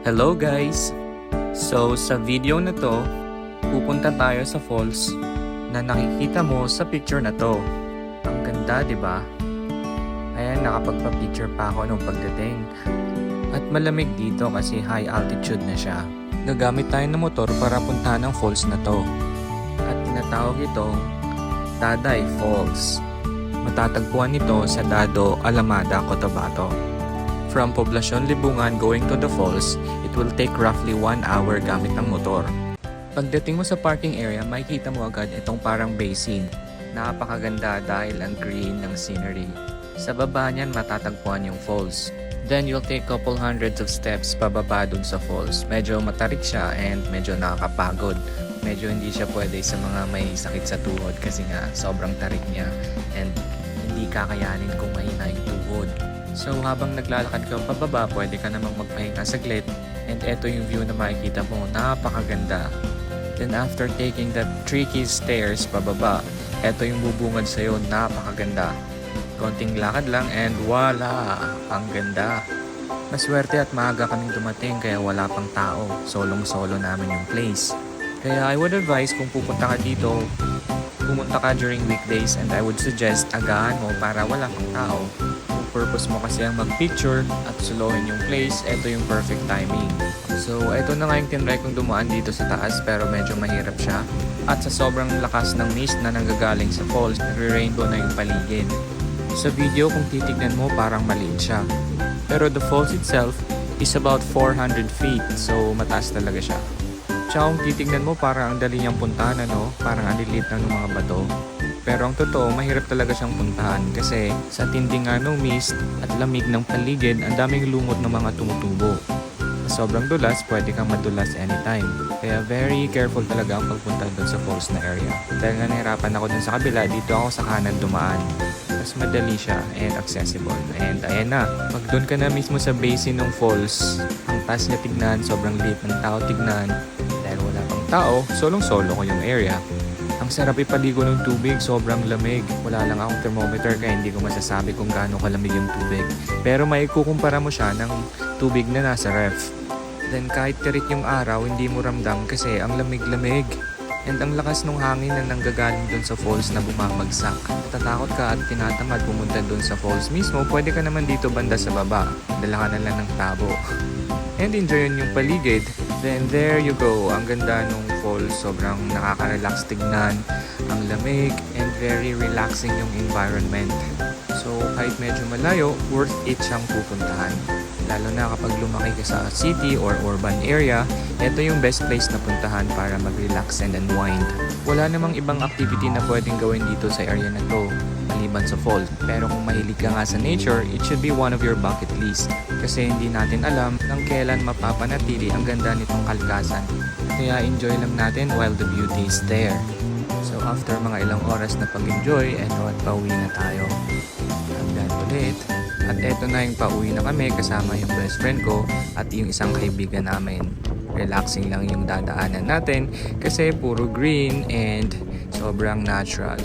Hello guys! So sa video na to, pupunta tayo sa falls na nakikita mo sa picture na to. Ang ganda, di ba? Ayan, nakapagpa-picture pa ako nung pagdating. At malamig dito kasi high altitude na siya. Gagamit tayo ng motor para puntahan ang falls na to. At tinatawag itong Daday Falls. Matatagpuan ito sa Dado, Alamada, Cotabato. From Poblacion, Libungan going to the falls, it will take roughly 1 hour gamit ng motor. Pagdating mo sa parking area, makikita mo agad itong parang basin. Napakaganda dahil ang green ng scenery. Sa baba niyan matatagpuan yung falls. Then you'll take couple hundreds of steps pababa dun sa falls. Medyo matarik siya and medyo nakakapagod. Medyo hindi siya pwede sa mga may sakit sa tuhod kasi nga sobrang tarik niya and hindi kakayanin kung mahina yung tuhod. So habang naglalakad ka pababa, pwede ka namang magpahinga saglit and eto yung view na makikita mo, napakaganda. Then after taking the tricky stairs pababa, eto yung bubungad sa'yo, napakaganda. Konting lakad lang and wala, ang ganda. Maswerte at maaga kaming dumating kaya wala pang tao, solong-solo namin yung place. Kaya I would advise kung pupunta ka dito, pumunta ka during weekdays and I would suggest agahan mo para wala pang tao. Purpose mo kasi ang mag-picture at solohin yung place, ito yung perfect timing. So, ito na nga yung tinry kong dumaan dito sa taas pero medyo mahirap siya. At sa sobrang lakas ng mist na nanggagaling sa falls, nagre-rainbow na yung paligid. Sa video, kung titignan mo, parang maliit siya. Pero the falls itself is about 400 feet, so mataas talaga siya. Tsaka kung titignan mo, parang ang dali niyang puntahan, ano? Parang ang lilit lang ng mga bato. Pero ang totoo, mahirap talaga siyang puntahan kasi sa tindi nga ng mist at lamig ng paligid, ang daming lumot ng mga tumutubo. Sa sobrang dulas, pwede kang madulas anytime. Kaya very careful talaga ang pagpunta doon sa falls na area. Dahil nga nahirapan ako dun sa kabila, dito ako sa kanan dumaan. Mas madali siya and accessible. And ayan na, pag doon ka na mismo sa basin ng falls, ang taas niya tignan, sobrang liit ng tao tignan. Dahil wala pang tao, solong-solo ko yung area. Ang sarap ipaligo ng tubig, sobrang lamig. Wala lang akong thermometer kaya hindi ko masasabi kung gaano kalamig yung tubig. Pero may ikukumpara mo siya ng tubig na nasa ref. Then kahit tirik yung araw, hindi mo ramdam kasi ang lamig-lamig. And ang lakas ng hangin na nanggagaling dun sa falls na bumabagsak. Tatakot ka at tinatamad pumunta dun sa falls mismo, pwede ka naman dito banda sa baba. Dala ka na lang ng tabo. And enjoyin yung paligid. Then there you go, ang ganda nung falls, sobrang nakaka-relax tignan, ang lamig and very relaxing yung environment. So kahit medyo malayo, worth it siyang pupuntahan. Lalo na kapag lumaki ka sa city or urban area, ito yung best place na puntahan para mag-relax and unwind. Wala namang ibang activity na pwedeng gawin dito sa area na to, maliban sa falls. Pero kung mahilig ka nga sa nature, it should be one of your bucket list. Kasi hindi natin alam nang kailan mapapanatili ang ganda nitong kalikasan. Kaya enjoy lang natin while the beauty is there. So after mga ilang oras na pag-enjoy, eto at pauwi na tayo. Hanggang ulit. At eto na yung pauwi na kami kasama yung best friend ko at yung isang kaibigan namin. Relaxing lang yung dadaanan natin kasi puro green and sobrang natural.